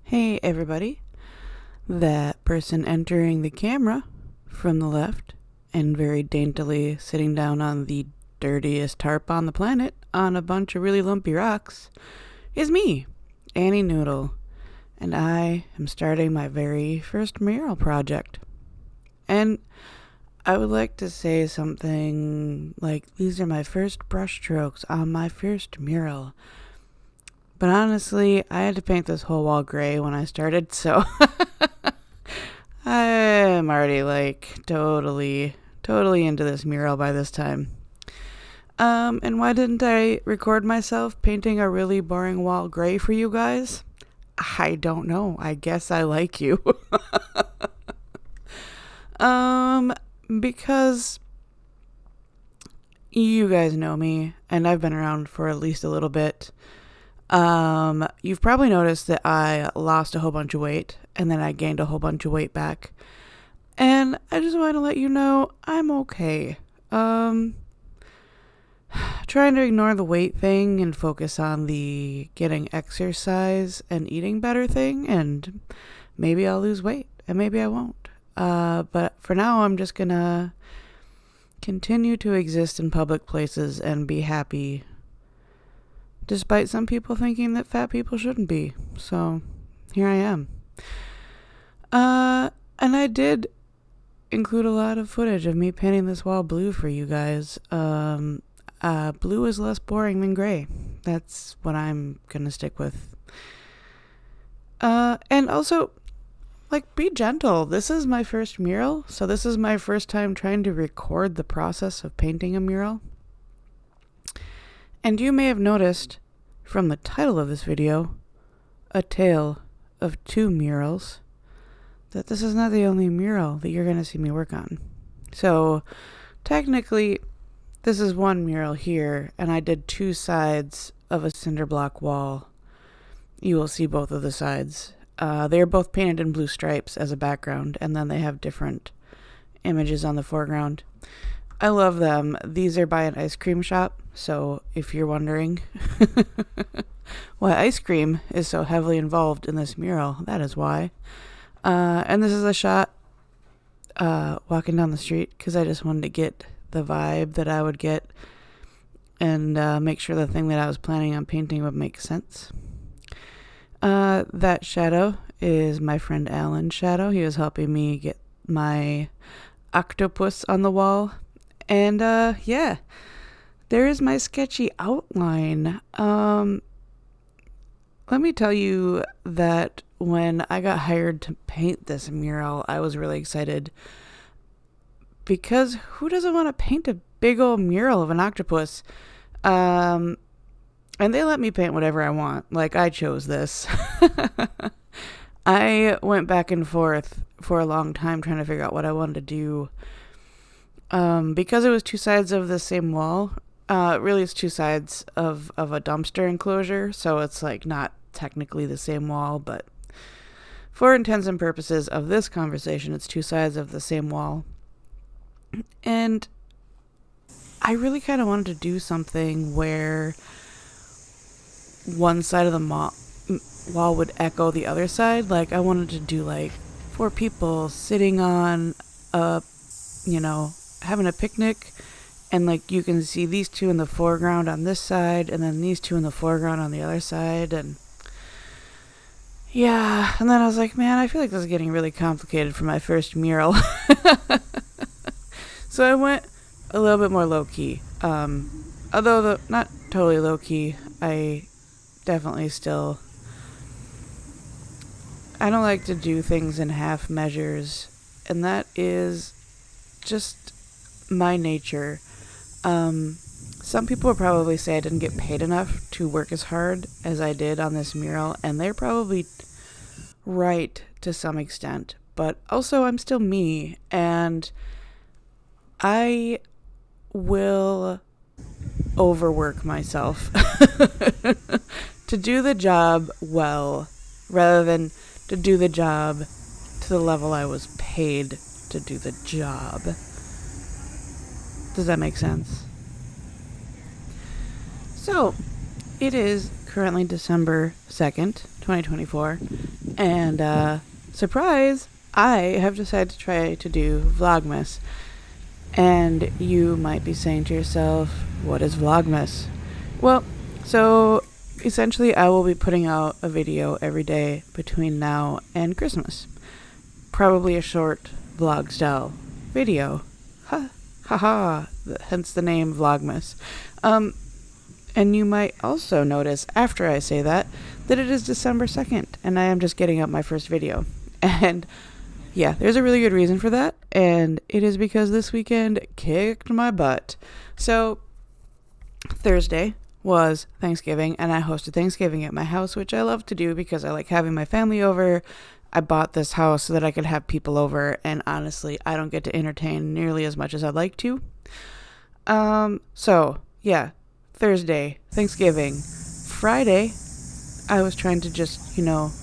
Hey everybody, that person entering the camera from the left and very daintily sitting down on the dirtiest tarp on the planet on a bunch of really lumpy rocks is me, Annie Noodle, and I am starting my very first mural project. And I would like to say something like these are my first brushstrokes on my first mural. But honestly, I had to paint this whole wall gray when I started, so I'm already totally into this mural by this time. And why didn't I record myself painting a really boring wall gray for you guys? I don't know. I guess I like you. Because you guys know me, and I've been around for at least a little bit. You've probably noticed that I lost a whole bunch of weight and then I gained a whole bunch of weight back. And I just want to let you know I'm okay. Trying to ignore the weight thing and focus on the getting exercise and eating better thing, and maybe I'll lose weight and maybe I won't. But for now, I'm just gonna continue to exist in public places and be happy, despite some people thinking that fat people shouldn't be. So here I am. And I did include a lot of footage of me painting this wall blue for you guys. Blue is less boring than gray. That's what I'm gonna stick with. And also, be gentle. This is my first mural, so this is my first time trying to record the process of painting a mural. And you may have noticed from the title of this video, A Tale of Two Murals, that this is not the only mural that you're going to see me work on. So technically, this is one mural here, and I did two sides of a cinder block wall. You will see both of the sides. They are both painted in blue stripes as a background, and then they have different images on the foreground. I love them. These are by an ice cream shop, so if you're wondering why ice cream is so heavily involved in this mural, that is why. And this is a shot walking down the street, because I just wanted to get the vibe that I would get and make sure the thing that I was planning on painting would make sense. That shadow is my friend Alan's shadow. He was helping me get my octopus on the wall. And, yeah, there is my sketchy outline. Let me tell you that when I got hired to paint this mural, I was really excited. Because who doesn't want to paint a big old mural of an octopus? And they let me paint whatever I want. I chose this. I went back and forth for a long time trying to figure out what I wanted to do. Because it was two sides of the same wall, really it's two sides of a dumpster enclosure, so it's not technically the same wall, but for intents and purposes of this conversation, it's two sides of the same wall. And I really kind of wanted to do something where one side of the wall would echo the other side. I wanted to do four people sitting on having a picnic, and you can see these two in the foreground on this side and then these two in the foreground on the other side. And yeah, and then I was like, man, I feel like this is getting really complicated for my first mural. So I went a little bit more low-key, although not totally low-key. I definitely still, I don't like to do things in half measures, and that is just my nature. Some people would probably say I didn't get paid enough to work as hard as I did on this mural, and they're probably right to some extent. But also, I'm still me, and I will overwork myself to do the job well, rather than to do the job to the level I was paid to do the job. Does that make sense? So, it is currently December 2nd, 2024, And surprise, I have decided to try to do Vlogmas. And you might be saying to yourself, what is Vlogmas? Well, so essentially I will be putting out a video every day between now and Christmas. Probably a short vlog style video. Ha ha ha, hence the name Vlogmas. And you might also notice after I say that it is December 2nd and I am just getting up my first video. And yeah, there's a really good reason for that, and it is because this weekend kicked my butt. So Thursday was Thanksgiving, and I hosted Thanksgiving at my house, which I love to do because I like having my family over. I bought this house so that I could have people over, and honestly, I don't get to entertain nearly as much as I'd like to. So yeah, Thursday, Thanksgiving. Friday, I was trying to just,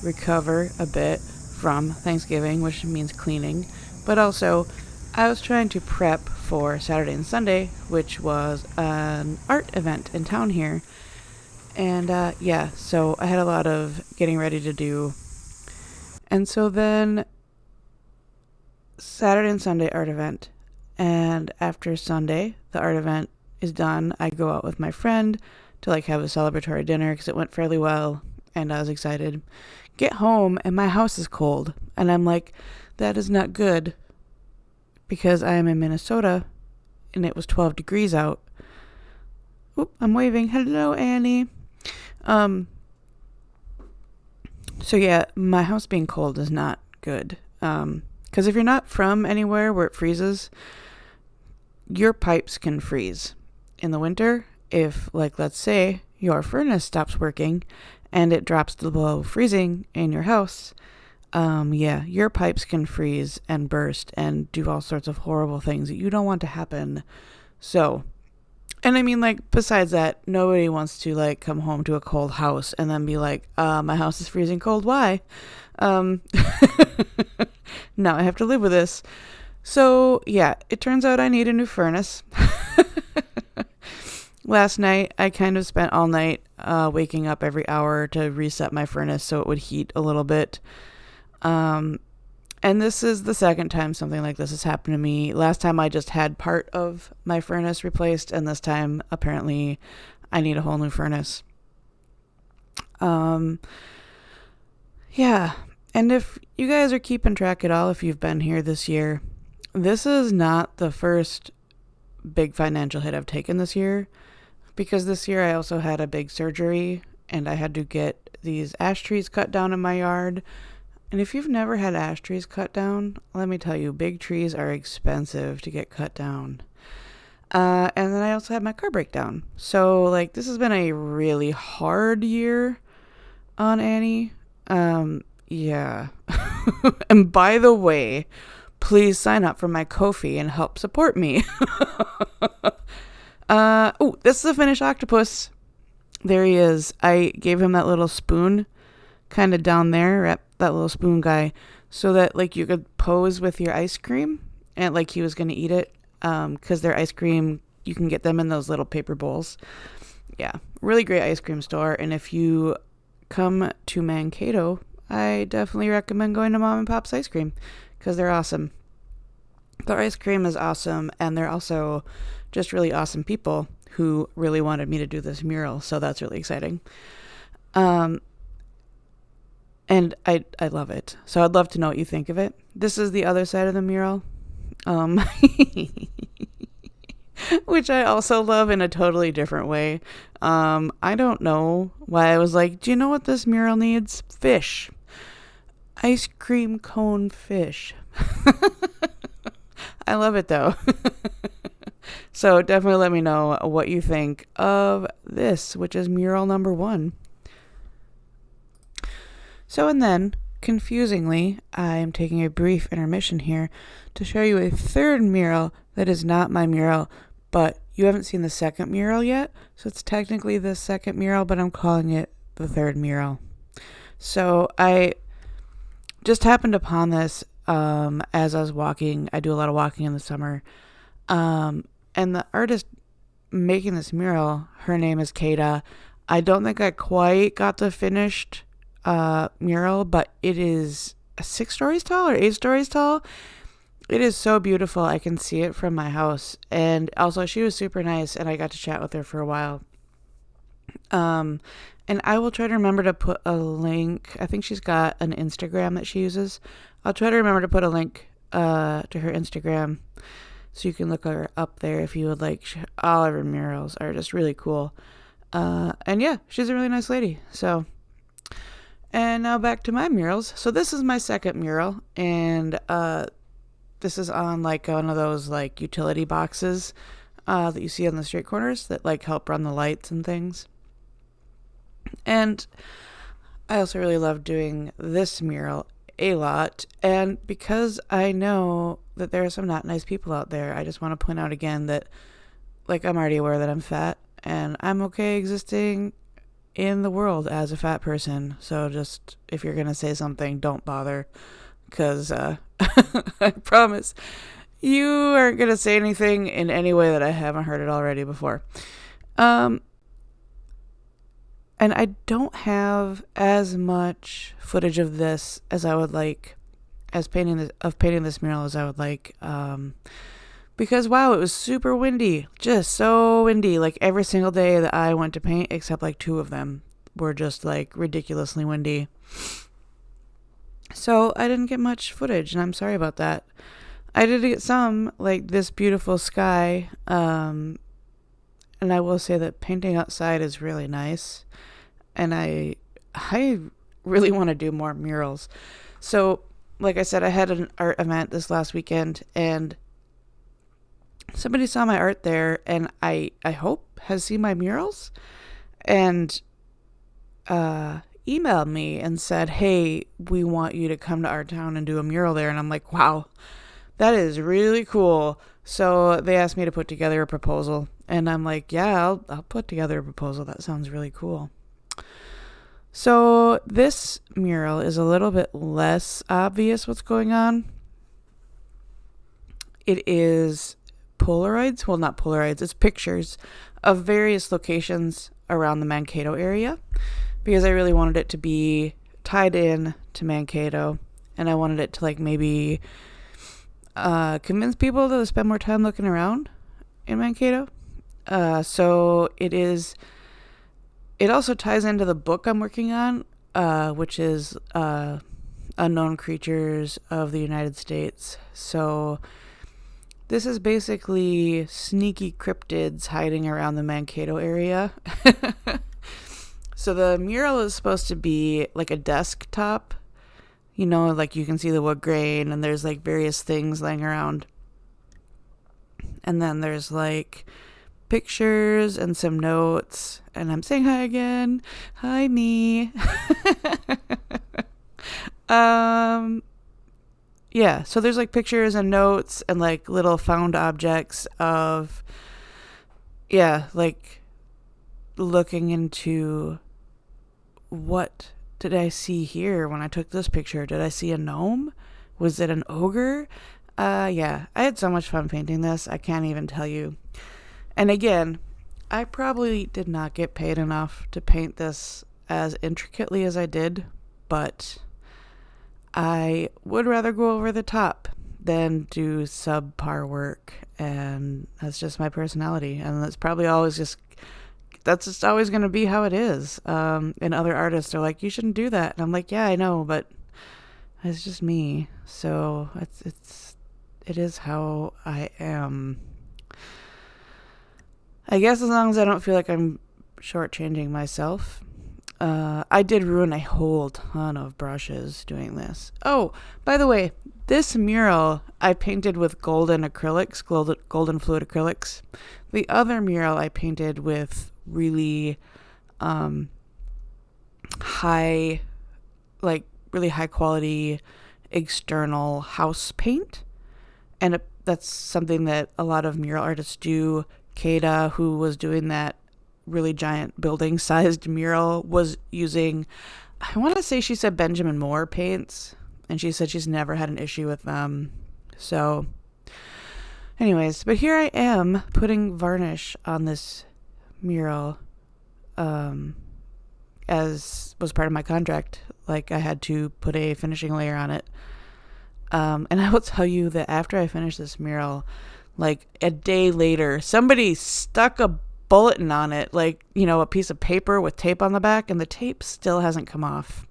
recover a bit from Thanksgiving, which means cleaning, but also I was trying to prep for Saturday and Sunday, which was an art event in town here. And so I had a lot of getting ready to do. And so then Saturday and Sunday art event, and after Sunday the art event is done, I go out with my friend to have a celebratory dinner because it went fairly well and I was excited. Get home and my house is cold, and I'm like, that is not good because I am in Minnesota and it was 12 degrees out. Oop, I'm waving. Hello, Annie. So yeah, my house being cold is not good. Because if you're not from anywhere where it freezes, your pipes can freeze in the winter. If, let's say your furnace stops working and it drops to below freezing in your house, your pipes can freeze and burst and do all sorts of horrible things that you don't want to happen. So, and I mean, besides that, nobody wants to, come home to a cold house and then be like, my house is freezing cold, why? Now I have to live with this. So, yeah, it turns out I need a new furnace. Last night, I kind of spent all night waking up every hour to reset my furnace so it would heat a little bit. And this is the second time something like this has happened to me. Last time I just had part of my furnace replaced, and this time, apparently, I need a whole new furnace. Yeah, and if you guys are keeping track at all, if you've been here this year, this is not the first big financial hit I've taken this year. Because this year I also had a big surgery and I had to get these ash trees cut down in my yard. And if you've never had ash trees cut down, let me tell you, big trees are expensive to get cut down. And then I also had my car break down. So this has been a really hard year on Annie. Yeah. And by the way, please sign up for my Ko-fi and help support me. This is a finished octopus. There he is. I gave him that little spoon kind of down there, at that little spoon guy, so that you could pose with your ice cream and he was going to eat it. Because their ice cream, you can get them in those little paper bowls. Yeah, really great ice cream store. And if you come to Mankato, I definitely recommend going to Mom and Pop's Ice Cream because they're awesome. Their ice cream is awesome, and they're also just really awesome people who really wanted me to do this mural, so that's really exciting. And I love it. So I'd love to know what you think of it. This is the other side of the mural, which I also love in a totally different way. I don't know why I was like, do you know what this mural needs? Fish. Ice cream cone fish. I love it though. So definitely let me know what you think of this, which is mural number 1. So, and then, confusingly, I am taking a brief intermission here to show you a third mural that is not my mural, but you haven't seen the second mural yet, so it's technically the second mural, but I'm calling it the third mural. So I just happened upon this as I was walking. I do a lot of walking in the summer. And the artist making this mural, her name is Kata. I don't think I quite got the finished mural, but it is 6 stories tall or 8 stories tall. It is so beautiful. I can see it from my house. And also, she was super nice, and I got to chat with her for a while. And I will try to remember to put a link. I think she's got an Instagram that she uses. I'll try to remember to put a link to her Instagram so you can look her up there if you would like. All of her murals are just really cool. And yeah, she's a really nice lady. So, and now back to my murals. So this is my second mural, and this is on like one of those like utility boxes that you see on the street corners that like help run the lights and things. And I also really love doing this mural a lot. And because I know that there are some not nice people out there, I just want to point out again that, like, I'm already aware that I'm fat, and I'm okay existing in the world as a fat person. So just, if you're going to say something, don't bother, because I promise you aren't going to say anything in any way that I haven't heard it already before. And I don't have as much footage of this as I would like, as painting this mural as I would like, because wow, it was super windy, just so windy. Like every single day that I went to paint, except like 2 of them, were just like ridiculously windy. So I didn't get much footage, and I'm sorry about that. I did get some, like this beautiful sky, and I will say that painting outside is really nice. And I really want to do more murals. So, like I said, I had an art event this last weekend, and somebody saw my art there, and I hope has seen my murals, and emailed me and said, hey, we want you to come to our town and do a mural there. And I'm like, wow, that is really cool. So they asked me to put together a proposal, and I'm like, yeah, I'll put together a proposal. That sounds really cool. So this mural is a little bit less obvious what's going on. It is Polaroids. Well, not Polaroids. It's pictures of various locations around the Mankato area, because I really wanted it to be tied in to Mankato, and I wanted it to like maybe convince people to spend more time looking around in Mankato. So it also ties into the book I'm working on, which is Unknown Creatures of the United States. So this is basically sneaky cryptids hiding around the Mankato area. So the mural is supposed to be like a desktop, you know, like you can see the wood grain, and there's like various things laying around. And then there's like pictures and some notes, and I'm saying hi again. Hi, me. Yeah, so there's like pictures and notes and like little found objects of, yeah, like looking into what did I see here when I took this picture? Did I see a gnome? Was it an ogre? Yeah, I had so much fun painting this. I can't even tell you. And again, I probably did not get paid enough to paint this as intricately as I did, but I would rather go over the top than do subpar work, and that's just my personality, and that's probably always just always going to be how it is. And other artists are like, you shouldn't do that, and I'm like, yeah, I know, but it's just me. So it is how I am. I guess as long as I don't feel like I'm shortchanging myself. I did ruin a whole ton of brushes doing this. Oh, by the way, this mural I painted with golden acrylics, golden fluid acrylics. The other mural I painted with really high quality external house paint. And that's something that a lot of mural artists do. Kada, who was doing that really giant building sized mural, was using, I want to say she said Benjamin Moore paints, and she said she's never had an issue with them. So anyways, but here I am putting varnish on this mural, as was part of my contract. Like, I had to put a finishing layer on it. And I will tell you that after I finished this mural, like a day later, somebody stuck a bulletin on it, like, you know, a piece of paper with tape on the back, and the tape still hasn't come off.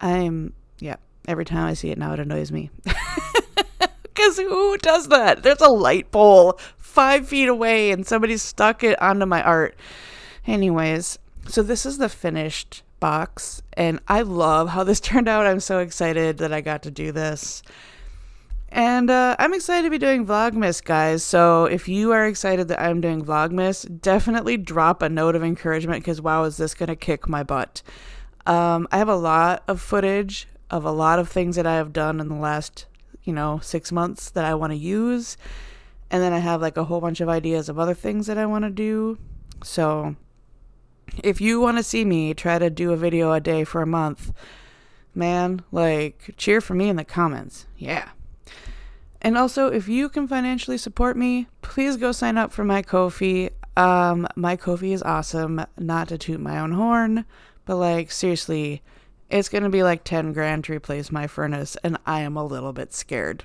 Every time I see it now, it annoys me. Because who does that? There's a light pole 5 feet away and somebody stuck it onto my art. Anyways, so this is the finished box, and I love how this turned out. I'm so excited that I got to do this. And I'm excited to be doing Vlogmas, guys. So if you are excited that I'm doing Vlogmas, definitely drop a note of encouragement, because wow, is this going to kick my butt. I have a lot of footage of a lot of things that I have done in the last, 6 months that I want to use. And then I have like a whole bunch of ideas of other things that I want to do. So if you want to see me try to do a video a day for a month, man, like, cheer for me in the comments. Yeah. And also, if you can financially support me, please go sign up for my Ko-fi. My Ko-fi is awesome. Not to toot my own horn, but like, seriously, it's going to be like 10 grand to replace my furnace, and I am a little bit scared.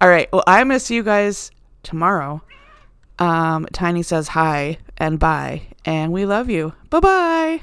All right. Well, I'm going to see you guys tomorrow. Tiny says hi and bye, and we love you. Bye-bye.